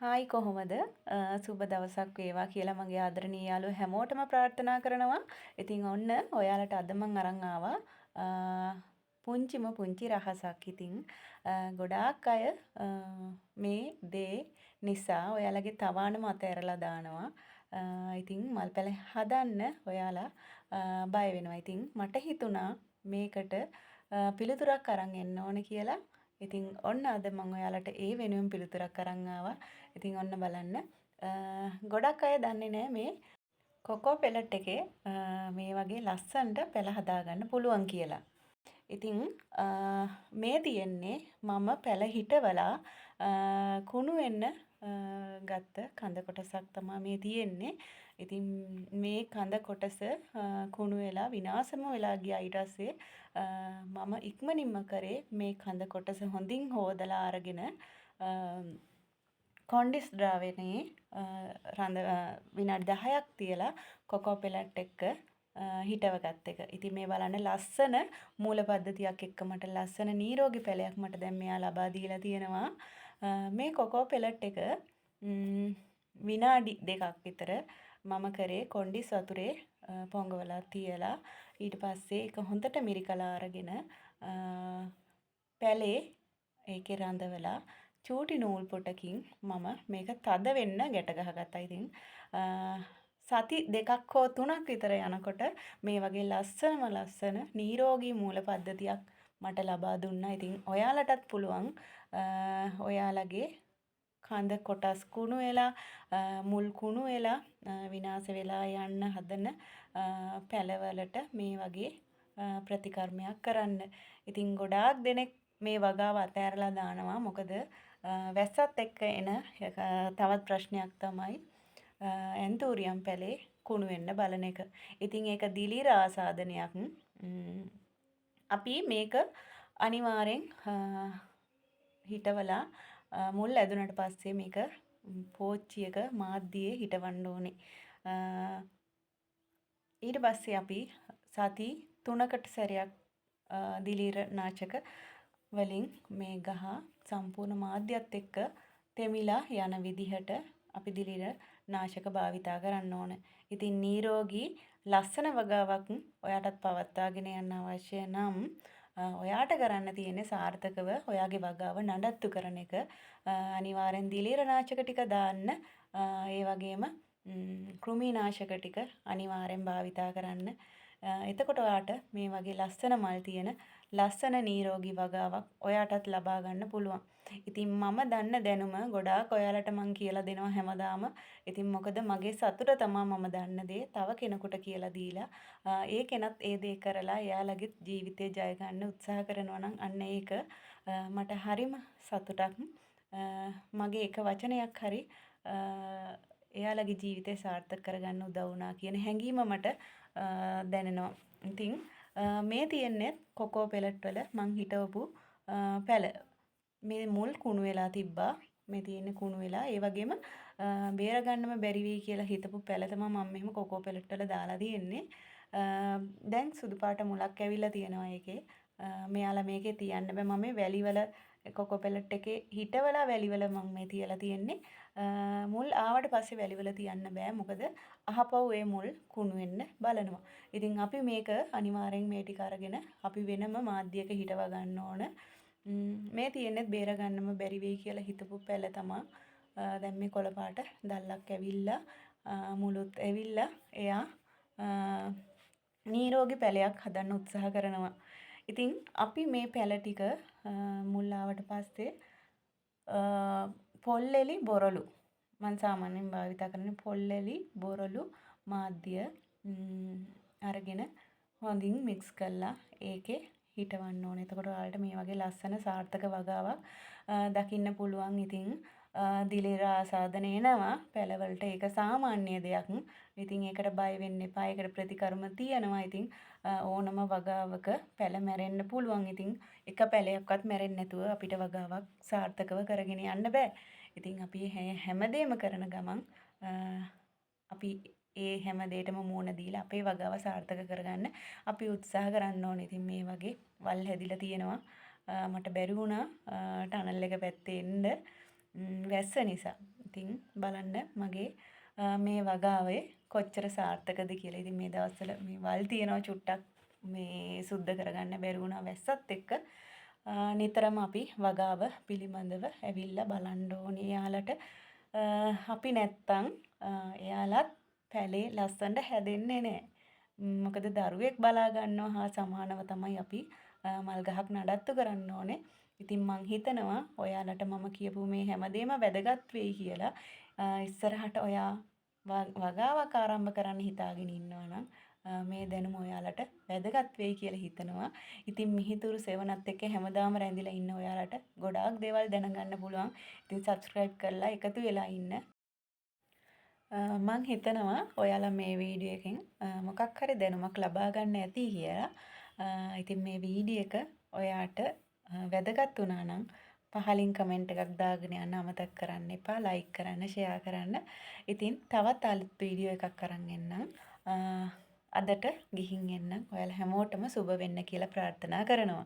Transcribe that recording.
Hi කොහොමද? සුබ දවසක් වේවා කියලා මගේ ආදරණීය යාළුවෝ හැමෝටම ප්‍රාර්ථනා කරනවා. ඉතින් ඔන්න ඔයාලට අද මම අරන් ආවා පුංචිම පුංචි රහසක්. ඉතින් ගොඩාක් අය මේ දේ නිසා ඔයාලගේ තවානම අතහැරලා දානවා. ඉතින් මල් පැල හදන්න ඔයාලා බය වෙනවා. ඉතින් මට හිතුණා මේකට පිළිතුරක් අරන් එන්න ඕන කියලා. ඉතින් ඔන්න අද මම ඔයාලට ඒ වෙනුවෙන් පිළිතුරක් අරන් ආවා. ඉතින් ඔන්න බලන්න. ගොඩක් අය දන්නේ නැහැ මේ කොකෝ පෙලට් එකේ මේ වගේ ලස්සනට පැල හදාගන්න පුළුවන් කියලා. ඉතින් මේ තියෙන්නේ මම පැල හිටවලා කුණු වෙන්න ගත්ත කඳ කොටසක් තමයි මේ තියෙන්නේ. ඉතින් මේ කඳ කොටස කුණු වෙලා විනාශම වෙලා ගියා. ඊට පස්සේ මම ඉක්මනින්ම කරේ මේ කඳ කොටස හොඳින් හොදලා අරගෙන කොන්ඩිස් ද්‍රාවණයේ විනාඩි 10ක් තියලා කොකෝ පෙලට් එක හිටවගත් එක. ඉතින් මේ බලන්න ලස්සන මූල පද්ධතියක් එක්ක මට ලස්සන නිරෝගී පැලයක් මට දැන් මෙයා ලබා දීලා තියෙනවා. මේ කොකෝ පෙලට් එක විනාඩි 2ක් විතර මම කරේ කොන්ඩිස් වතුරේ පොඟවලා තියලා ඊට පස්සේ ඒක හොඳට මිරිකලා අරගෙන පැලේ ඒකේ රඳවලා චූටි නූල් පොටකින් මම මේක තද වෙන්න ගැට ගහගත්තා. ඉතින් සති 2ක් හෝ 3ක් විතර යනකොට මේ වගේ ලස්සන නිරෝගී මූල පද්ධතියක් මට ලබා දුන්නා. ඉතින් ඔයාලටත් පුළුවන් ඔයාලගේ කඳ කොටස් කුණු වෙලා මුල් කුණු වෙලා විනාශ වෙලා යන්න හදන පැලවලට මේ වගේ ප්‍රතිකර්මයක් කරන්න. ඉතින් ගොඩාක් දෙනෙක් මේ වගාව අතහැරලා දානවා. මොකද වැස්සත් එක්ක එන තවත් ප්‍රශ්නයක් තමයි ඇන්තූරියම් පැලේ කුණු වෙන්න බලන එක. ඉතින් ඒක දිලීර ආසාදනයක්. අපි මේක අනිවාර්යෙන් හිටවලා මුල් ඇදුනට පස්සේ මේක පෝච්චියක මාධ්‍යයේ හිටවන්න ඕනේ. ඊට පස්සේ අපි සති 3කට සැරයක් දිලීර නාශක වලින් මේ ගහ සම්පූර්ණ මාධ්‍යත් එක්ක තෙමිලා යන විදිහට අපි දිලීර නාශක භාවිතා කරන්න ඕන. ඉතින් නිරෝගී ලස්සන වගාවක් ඔයාටත් පවත්වාගෙන යන්න අවශ්‍ය නම් ඔයාට කරන්න තියෙන්නේ සාර්ථකව ඔයාගේ වගාව නඩත්තු කරන එක. අනිවාර්යෙන් දිලීර නාශක ටික දාන්න. ඒ වගේම කෘමි නාශක ටික අනිවාර්යෙන් භාවිතා කරන්න. එතකොට ඔයාට මේ වගේ ලස්සන මල් තියෙන ලස්සන නිරෝගී වගාවක් ඔයාටත් ලබා ගන්න පුළුවන්. ඉතින් මම දන්න දැනුම ගොඩාක් ඔයාලට මම කියලා දෙනවා හැමදාම. ඉතින් මොකද මගේ සතුට තමයි මම දන්න දේ තව කෙනෙකුට කියලා දීලා ඒ කෙනත් ඒ දේ කරලා එයාලගේ ජීවිතේ ජය ගන්න උත්සාහ කරනවා නම් අන්න ඒක මට හරිම සතුටක්. මගේ එක වචනයක් හරි එයාලගේ ජීවිතේ සාර්ථක කරගන්න උදව් වුණා කියන හැඟීම මට දැනෙනවා. ඉතින් මේ තියෙන්නේ කොකෝ පෙලට් වල මං හිටවපු පැල. මේ මුල් කුණු වෙලා තිබ්බා. මේ තියෙන්නේ කුණු වෙලා. ඒ වගේම බේර ගන්නම බැරි වෙයි කියලා හිතපු පැල තමයි මම මෙහෙම කොකෝ පෙලට් වල දාලා තියෙන්නේ. දැන් සුදු පාට මුලක් ඇවිල්ලා තියෙනවා ඒකේ. මෙයාලා මේකේ තියන්න බෑ. මම මේ වැලිවල කොකෝ පෙලට් එකේ හිටවලා වැලිවල මම මේ තියලා තියෙන්නේ. මුල් ආවට පස්සේ වැලිවල තියන්න බෑ. මොකද අහපව් ඒ මුල් කුණු වෙන්න බලනවා. ඉතින් අපි මේක අනිවාර්යෙන් මේ ටික අරගෙන අපි වෙනම මාධ්‍යයක හිටව ගන්න ඕන. මේ තියෙන්නේ බේර ගන්නම බැරි වෙයි කියලා හිතපු පැල තමයි. දැන් මේ කොළ පාට දැල්ලක් ඇවිල්ලා මුලුත් ඇවිල්ලා එයා නිරෝගී පැලයක් හදන්න උත්සාහ කරනවා. ඉතින් අපි මේ පැල ටික මුල් ආවට පස්සේ පොල්ලෙලි බොරළු මම සාමාන්‍යයෙන් භාවිත කරන්නේ පොල්ලෙලි බොරළු මාධ්‍ය අරගෙන හොඳින් මික්ස් කරලා ඒකේ හිටවන්න ඕනේ. එතකොට ඔයාලට මේ වගේ ලස්සන සාර්ථක වගාවක් දකින්න පුළුවන්. ඉතින් දිලීර ආසාදන එනවා පැලවලට. ඒක සාමාන්‍ය දෙයක්. ඉතින් ඒකට බය වෙන්න එපා. ඒකට ප්‍රතිකර්ම තියෙනවා. ඉතින් ඕනම වගාවක පැල මැරෙන්න පුළුවන්. ඉතින් එක පැලයක්වත් මැරෙන්නේ නැතුව අපිට වගාවක් සාර්ථකව කරගෙන යන්න බෑ. ඉතින් අපි හැමදේම කරන ගමන් අපි ඒ හැම දෙයකම මූණ දීලා අපේ වගාව සාර්ථක කරගන්න අපි උත්සාහ කරන්න ඕනේ. ඉතින් මේ වගේ වල් හැදිලා තියෙනවා. මට බැරි වුණා ටනල් එක පැත්තේ එන්න වැස්ස නිසා. ඉතින් බලන්න මගේ මේ වගාවේ කොච්චර සාර්ථකද කියලා. ඉතින් මේ දවස්වල මේ වල් තියනවා චුට්ටක් මේ සුද්ධ කරගන්න බැරි වුණා වැස්සත් එක්ක. නිතරම අපි වගාව පිළිබඳව ඇවිල්ලා බලන්න ඕනේ යාලට. අපි නැත්තම් එයාලත් පැලේ ලස්සනට හැදෙන්නේ නැහැ. මොකද දරුවෙක් බලා ගන්නවා හා සමානව තමයි අපි මල් ගහක් නඩත්තු කරන්න ඕනේ. ඉතින් මං හිතනවා ඔයාලට මම කියපු මේ හැමදේම වැදගත් වෙයි කියලා. ඉස්සරහට ඔයා වගාවක් ආරම්භ කරන්න හිතාගෙන ඉන්නවා නම් මේ දැනුම ඔයාලට වැදගත් වෙයි කියලා හිතනවා. ඉතින් මිහිතුරු සෙවණත් එක්ක හැමදාම රැඳිලා ඉන්න ඔයාලට ගොඩාක් දේවල් දැනගන්න පුළුවන්. ඉතින් subscribe කරලා එකතු වෙලා ඉන්න. මං හිතනවා ඔයාලා මේ වීඩියෝ එකෙන් මොකක් හරි දැනුමක් ලබා ගන්න ඇති කියලා. ඉතින් මේ වීඩියෝ එක ඔයාට වැදගත් වුණා නම් පහලින් කමෙන්ට් එකක් දාගෙන යන්න අමතක කරන්න එපා. ලයික් කරන්න, ෂෙයා කරන්න. ඉතින් තවත් අලුත් වීඩියෝ එකක් අරන් එන්නම්. අදට ගිහින් එන්නම්. ඔයාලා හැමෝටම සුබ වෙන්න කියලා ප්‍රාර්ථනා කරනවා.